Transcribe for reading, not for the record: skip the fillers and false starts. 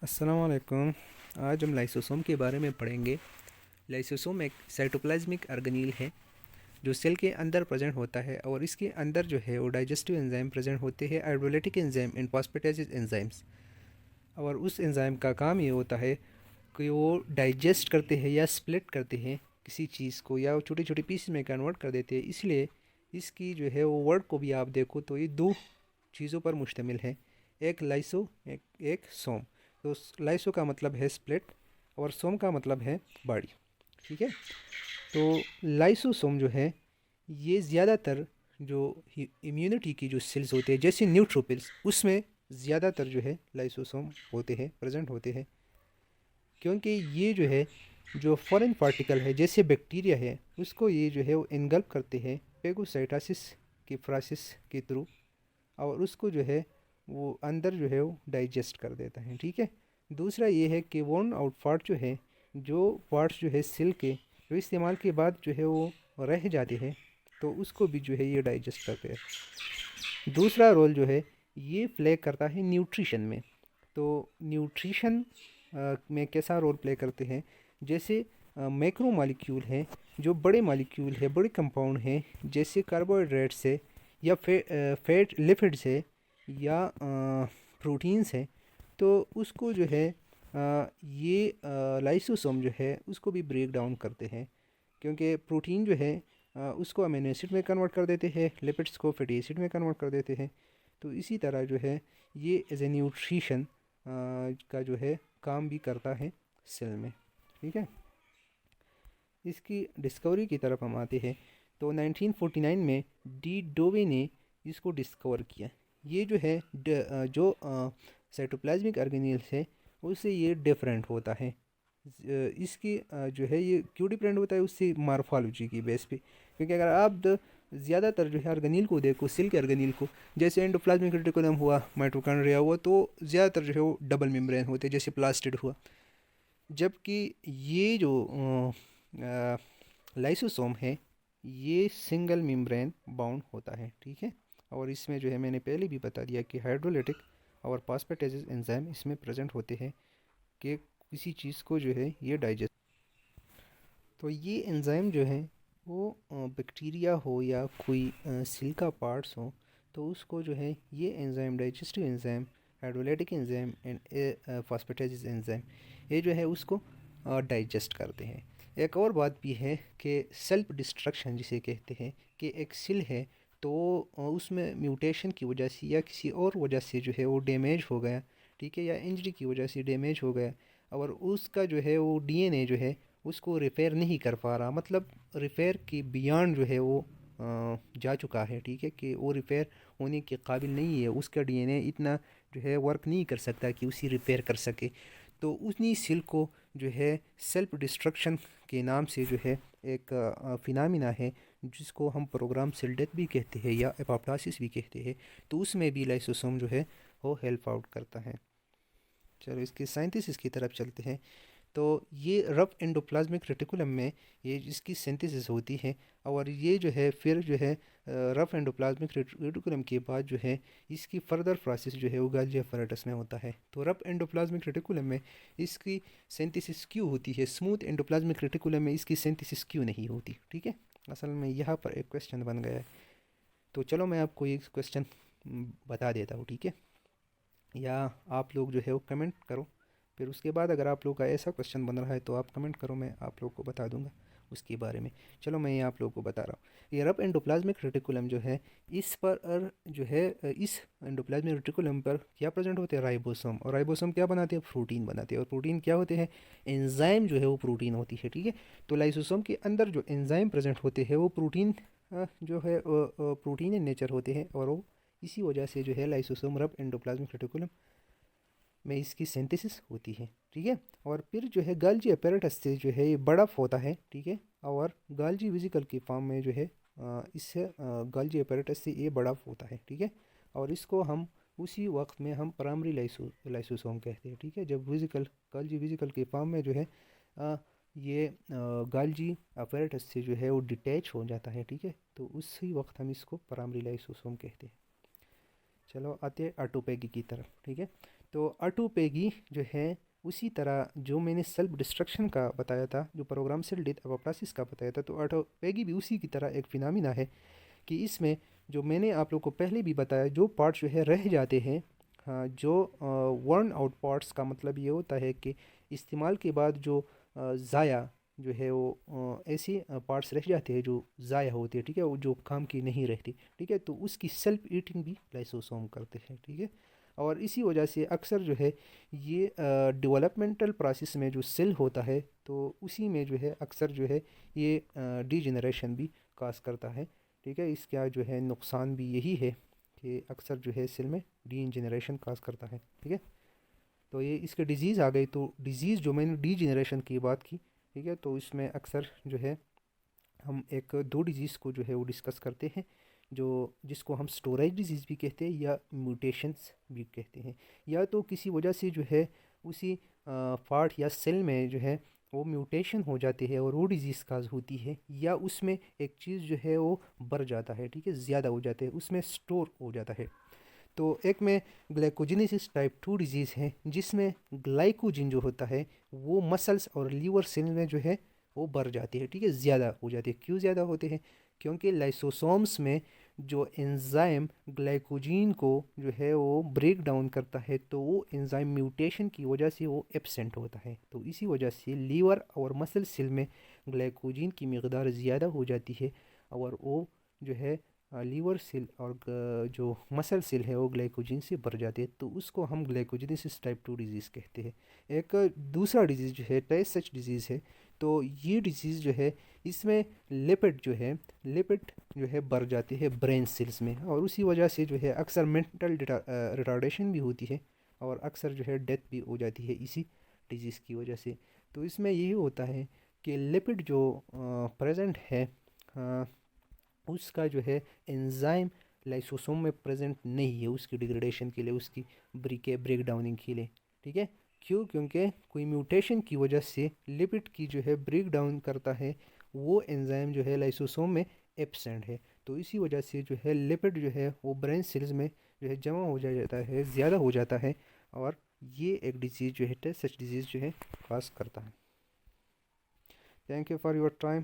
अस्सलाम वालेकुम। आज हम लाइसोसोम के बारे में पढ़ेंगे। लाइसोसोम एक साइटोप्लाज्मिक ऑर्गेनील है जो सेल के अंदर प्रेजेंट होता है और इसके अंदर जो है वो डाइजेस्टिव एंजाइम प्रेजेंट होते हैं, हाइड्रोलाइटिक एंजाइम एंड फॉस्फेटासेज एंजाइम्स। और उस एंजाइम का काम ये होता है कि वो डाइजेस्ट करते हैं या स्प्लिट करते हैं किसी चीज़ को, या छोटी छोटी पीस में कन्वर्ट कर देते हैं। इसलिए इसकी जो है वो वर्ड को भी आप देखो तो ये दो चीज़ों पर मुश्तमिल है, एक लाइसो एक सोम। तो लाइसो का मतलब है स्प्लिट और सोम का मतलब है बॉडी। ठीक है। तो लाइसोसोम जो है ये ज़्यादातर जो इम्यूनिटी की जो सेल्स होते हैं जैसे न्यूट्रोफिल्स, उसमें ज़्यादातर जो है लाइसोसोम होते हैं, प्रेजेंट होते हैं। क्योंकि ये जो है जो फॉरेन पार्टिकल है जैसे बैक्टीरिया है उसको ये जो है वो इनगल्प करते हैं पेगोसाइटोसिस की प्रोसेस के थ्रू, और उसको जो है वो अंदर जो है वो डाइजेस्ट कर देता है। ठीक है। दूसरा ये है कि वोन आउट पार्ट जो है, जो पार्ट्स जो है सेल के जो इस्तेमाल के बाद जो है वो रह जाते हैं, तो उसको भी जो है ये डाइजेस्ट करते हैं। दूसरा रोल जो है ये प्ले करता है न्यूट्रिशन में। तो न्यूट्रिशन में कैसा रोल प्ले करते हैं, जैसे मैक्रो मॉलिक्यूल हैं, जो बड़े मॉलिक्यूल है, बड़े कंपाउंड हैं, जैसे कार्बोहाइड्रेट से या फैट लिपिड से या प्रोटीन्स हैं, तो उसको जो है ये लाइसोसोम जो है उसको भी ब्रेक डाउन करते हैं। क्योंकि प्रोटीन जो है उसको अमीनो एसिड में कन्वर्ट कर देते हैं, लिपिड्स को फैटी एसिड में कन्वर्ट कर देते हैं। तो इसी तरह जो है ये एज ए न्यूट्रिशन का जो है काम भी करता है सेल में। ठीक है। इसकी डिस्कवरी की तरफ हम आते हैं तो 1949 में डी डोवे ने इसको डिस्कवर किया। ये जो है जो साइटोप्लाज्मिक ऑर्गेनेल है उससे ये डिफरेंट होता है। इसकी जो है ये क्यों डिफरेंट होता है, उससे मार्फोलॉजी की बेस पे। क्योंकि अगर आप ज़्यादातर जो है ऑर्गेनील को देखो, सेल के ऑर्गेनील को, जैसे एंडोप्लाज्मिक रेटिकुलम हुआ, माइटोकॉन्ड्रिया हुआ, तो ज़्यादातर जो है वो डबल मेम्ब्रेन होते हैं, जैसे प्लास्टिड हुआ। जबकि ये जो लाइसोसोम है ये सिंगल मेम्ब्रेन बाउंड होता है। ठीक है। और इसमें जो है मैंने पहले भी बता दिया कि हाइड्रोलिटिक और फॉस्फेटासेज एंजाइम इसमें प्रेजेंट होते हैं कि किसी चीज़ को जो है ये डाइजेस्ट। तो ये एंजाइम जो है वो बैक्टीरिया हो या कोई सेल का पार्ट्स हो, तो उसको जो है ये enzyme, digestive enzyme, hydrolytic enzyme and phosphatases enzyme, ये जो है उसको डाइजेस्ट करते हैं। एक और बात भी है कि सेल्फ डिस्ट्रक्शन जिसे कहते हैं, कि एक सेल है तो उसमें म्यूटेशन की वजह से या किसी और वजह से जो है वो डैमेज हो गया, ठीक है, या इंजरी की वजह से डैमेज हो गया, और उसका जो है वो डीएनए जो है उसको रिपेयर नहीं कर पा रहा, मतलब रिपेयर की बियॉन्ड जो है वो जा चुका है। ठीक है, कि वो रिपेयर होने के काबिल नहीं है, उसका डीएनए इतना जो है वर्क नहीं कर सकता कि उसी रिपेयर कर सके। तो उन्हीं सेल को जो है सेल्फ डिस्ट्रक्शन के नाम से जो है एक फिनामिना है जिसको हम प्रोग्राम सेल डेथ भी कहते हैं या एपोप्टोसिस भी कहते हैं। तो उसमें भी लाइसोसोम जो है वो हेल्प आउट करता है। चलो इसके साइंटिस्ट की तरफ चलते हैं। तो ये रफ एंडोप्लाज्मिक रेटिकुलम में ये इसकी सिंथेसिस होती है, और ये जो है फिर जो है रफ एंडोप्लाज्मिक रेटिकुलम के बाद जो है इसकी फर्दर प्रोसेस जो है वो गाल्जी apparatus में होता है। तो रफ एंडोप्लाज्मिक रेटिकुलम में इसकी सिंथेसिस क्यों होती है, स्मूथ एंडोप्लाज्मिक रेटिकुलम में इसकी सिंथेसिस क्यों नहीं होती। ठीक है। असल में यहाँ पर एक क्वेश्चन बन गया है, तो चलो मैं आपको ये क्वेश्चन बता देता हूँ। ठीक है, या आप लोग जो है वो कमेंट करो, फिर उसके बाद अगर आप लोग का ऐसा क्वेश्चन बन रहा है तो आप कमेंट करो, मैं आप लोग को बता दूंगा उसके बारे में। चलो मैं ये आप लोग को बता रहा हूँ। ये रफ एंडोप्लाज्मिक रेटिकुलम जो है इस पर जो है इस एंडोप्लाज्मिक रेटिकुलम पर क्या प्रेजेंट होते हैं, राइबोसोम। और राइबोसोम क्या बनाते हैं, प्रोटीन बनाते हैं। और प्रोटीन क्या होते हैं, एंजाइम जो है वो प्रोटीन होती है। ठीक है। तो लाइसोसोम के अंदर जो एंजाइम प्रेजेंट होते हैं वो प्रोटीन जो है प्रोटीन इन नेचर होते हैं, और वो इसी वजह से जो है लाइसोसोम रफ एंडोप्लाज्मिक रेटिकुलम में इसकी सिंथेसिस होती है। ठीक है। और फिर जो है गाल्जी apparatus से जो है ये बड़ा होता है। ठीक है। और गाल्जी वेसिकल की फॉर्म में जो है इससे गाल्जी apparatus से ये बड़ा होता है। ठीक है। और इसको हम उसी वक्त में हम प्राइमरी लाइसोसोम कहते हैं। ठीक है। जब वेसिकल गाल्जी वेसिकल के फॉर्म में जो है ये गाल्जी apparatus से जो है वो डिटैच हो जाता है। ठीक है। तो उसी वक्त हम इसको प्राइमरी लाइसोसोम कहते हैं। चलो आते हैं ऑटोपैगी की तरफ। ठीक है। तो ऑटोपेगी जो है उसी तरह जो मैंने सेल्फ डिस्ट्रक्शन का बताया था, जो प्रोग्राम सेल डेथ एपोप्टोसिस का बताया था, तो ऑटोपेगी भी उसी की तरह एक फिनोमिना है कि इसमें जो मैंने आप लोग को पहले भी बताया, जो पार्ट्स जो है रह जाते हैं, हाँ, जो वर्न आउट पार्ट्स का मतलब ये होता है कि इस्तेमाल के बाद जो ज़ाया जो है वो ऐसे पार्ट्स रह जाते हैं जो ज़ाया होते हैं, ठीक है, वो जो काम की नहीं रहती, ठीक है, तो उसकी सेल्फ ईटिंग भी लाइसोसोम करते हैं, ठीक है। और इसी वजह से अक्सर जो है ये डेवलपमेंटल प्रोसेस में जो सेल होता है, तो उसी में जो है अक्सर जो है ये डीजेनरेशन भी काज करता है, ठीक है। इसका जो है नुकसान भी यही है कि अक्सर जो है सेल में डीजेनरेशन काज करता है, ठीक है। तो ये इसके डिजीज़ आ गई, तो डिजीज़ जो मैंने डीजेनरेशन की बात की, ठीक है, तो इसमें अक्सर जो है हम एक दो डिजीज़ को जो है वो डिस्कस करते हैं, जो जिसको हम स्टोरेज डिजीज़ भी कहते हैं या म्यूटेशंस भी कहते हैं। या तो किसी वजह से जो है उसी पार्ट या सेल में जो है वो म्यूटेशन हो जाते हैं और वो डिजीज़ काज होती है, या उसमें एक चीज़ जो है वो बढ़ जाता है, ठीक है, ज़्यादा हो जाते हैं, उसमें स्टोर हो जाता है। तो एक में ग्लाइकोजेनेसिस टाइप 2 डिजीज़ है, जिसमें ग्लाइकोजिन जो होता है वो मसल्स और लीवर सेल में जो है वो बढ़ जाती है, ठीक है, ज़्यादा हो जाती है। क्यों ज़्यादा होते हैं? क्योंकि लाइसोसोम्स में जो एंजाइम ग्लाइकोजीन को जो है वो ब्रेक डाउन करता है, तो वो एंजाइम म्यूटेशन की वजह से वो एब्सेंट होता है, तो इसी वजह से लीवर और मसल सेल में ग्लाइकोजीन की मकदार ज़्यादा हो जाती है, और वो जो है लीवर सेल और जो मसल सेल है वो ग्लाइकोजन से भर जाते हैं, तो उसको हम ग्लाइकोजेनेसिस टाइप 2 डिजीज़ कहते हैं। एक दूसरा डिजीज़ जो है tay सच डिजीज़ है, तो ये डिजीज़ जो है इसमें लिपिड जो है बढ़ जाते हैं ब्रेन सेल्स में, और उसी वजह से जो है अक्सर मेंटल रिटार्डेशन भी होती है, और अक्सर जो है डेथ भी हो जाती है इसी डिजीज़ की वजह से। तो इसमें यही होता है कि लिपिड जो प्रेजेंट है, उसका जो है एंजाइम लाइसोसोम में प्रेजेंट नहीं है उसकी डिग्रेडेशन के लिए, उसकी ब्रेक डाउनिंग के लिए, ठीक है। क्यों? क्योंकि कोई म्यूटेशन की वजह से लिपिड की जो है ब्रेक डाउन करता है, वो एंजाइम जो है लाइसोसोम में एब्सेंट है, तो इसी वजह से जो है लिपिड जो है वो ब्रेन सेल्स में जो है जमा हो जाता है, ज़्यादा हो जाता है, और ये एक डिजीज़ जो है सच डिजीज़ जो है काज करता है। Thank you for your time.